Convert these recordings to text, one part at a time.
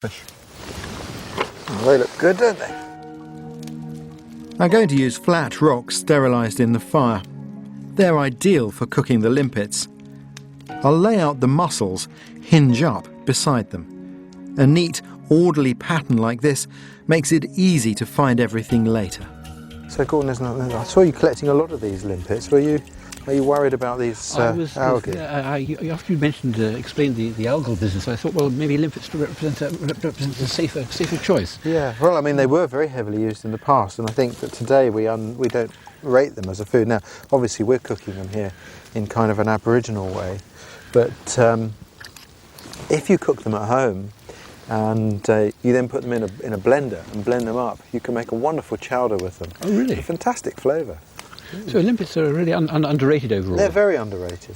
fish. Oh, they look good, don't they? I'm going to use flat rocks sterilised in the fire. They're ideal for cooking the limpets. I'll lay out the mussels, hinge up beside them. A neat, orderly pattern like this makes it easy to find everything later. So Gordon, I saw you collecting a lot of these limpets. Are you worried about these algae? After you explained the algal business, I thought, well, maybe limpets represent a safer choice. Yeah, well, I mean, they were very heavily used in the past, and I think that today we don't rate them as a food. Now, obviously, we're cooking them here in kind of an Aboriginal way, but if you cook them at home and you then put them in a blender and blend them up, you can make a wonderful chowder with them. Oh, really? It's a fantastic flavour. So limpets are really underrated overall. They're very underrated.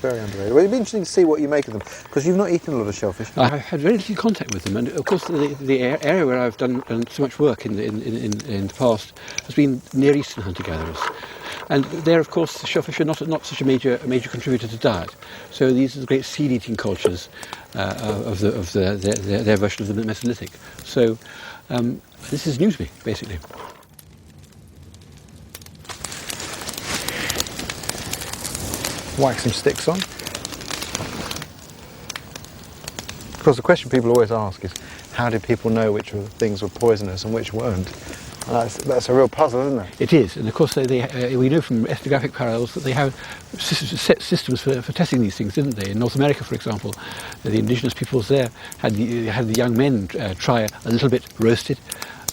Very underrated. Well, it'd be interesting to see what you make of them, because you've not eaten a lot of shellfish. I've had very little contact with them, and of course the area where I've done so much work in the past has been Near Eastern hunter-gatherers. And there, of course, the shellfish are not such a major contributor to diet. So these are the great seed-eating cultures of their version of the Mesolithic. So this is new to me, basically. Whack some sticks on. Because the question people always ask is, how do people know which things were poisonous and which weren't? And that's a real puzzle, isn't it? It is, and of course we know from ethnographic parallels that they have set systems for testing these things, didn't they? In North America, for example, the indigenous peoples there had the young men try a little bit roasted,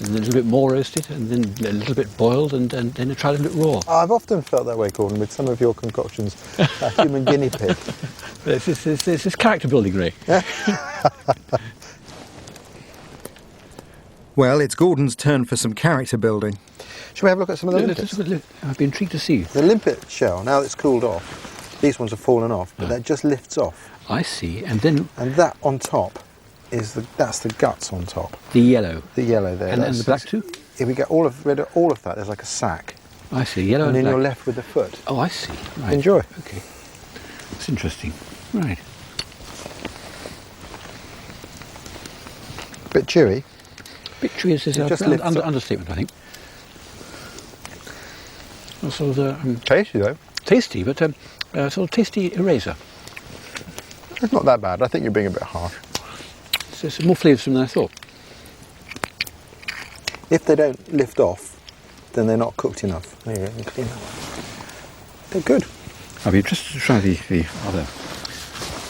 and then a little bit more roasted, and then a little bit boiled, and then try a little bit raw. I've often felt that way, Gordon, with some of your concoctions. A human guinea pig. This is character building, Ray. Well, it's Gordon's turn for some character building. Shall we have a look at some of the limpets? I'd be intrigued to see. The limpet shell, now that it's cooled off, these ones have fallen off, but that just lifts off. I see, and then... And that on top that's the guts on top. The yellow. The yellow there. And the black too? If we get rid of all of that, there's like a sack. I see, yellow and and then black. you're left with the foot. Oh, I see. Right. Enjoy. Okay. That's interesting. Right. Bit chewy. Bit chewy is an understatement, I think. Sort of tasty though. Tasty, but sort of tasty eraser. It's not that bad. I think you're being a bit harsh. It's more flavoursome than I thought. If they don't lift off, then they're not cooked enough. There you go, you clean that one. They're good. I'll be interested to try the other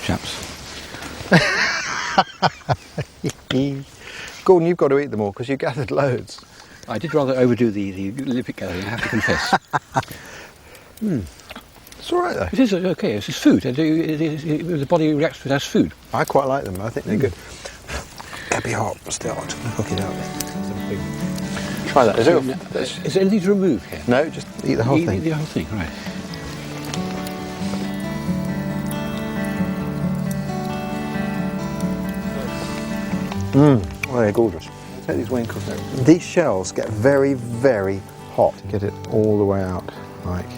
chaps. Gordon, you've got to eat them all because you gathered loads. I did rather overdo the limpet gathering, I have to confess. It's all right though. It is okay, it's food. The body reacts to it as food. I quite like them. I think they're good. They'd be hot, but still, I'm just going to hook it out there. Try that. Is there anything to remove here? No, just eat the whole thing. Eat the whole thing, right. Oh, they're gorgeous. Take these winkles there. These shells get very, very hot. Get it all the way out, like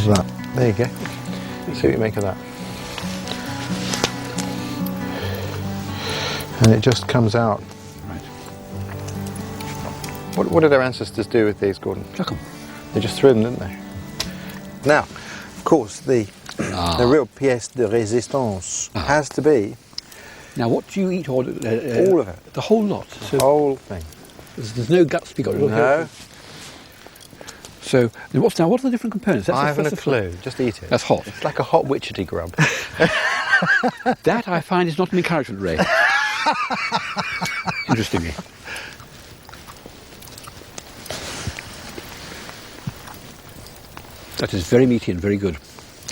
that. There you go. See what you make of that. And it just comes out. Right. What did our ancestors do with these, Gordon? Chuck 'em. They just threw them, didn't they? Now, of course, the real pièce de résistance has to be... Now, what do you eat? all of it. The whole lot? The whole thing. There's no guts to be got. No. So, what are the different components? I haven't a clue. Just eat it. That's hot. It's like a hot witchetty grub. That, I find, is not an encouragement, Ray. Interestingly. That is very meaty and very good.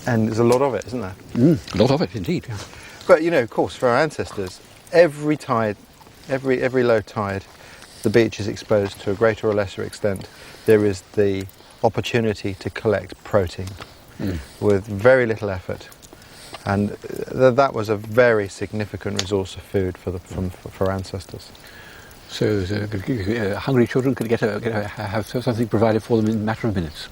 And there's a lot of it, isn't there? A lot of it, indeed. Yeah. But, you know, of course, for our ancestors, every tide, every low tide, the beach is exposed to a greater or lesser extent. There is the opportunity to collect protein with very little effort. And that was a very significant resource of food for ancestors. So hungry children could have something provided for them in a matter of minutes.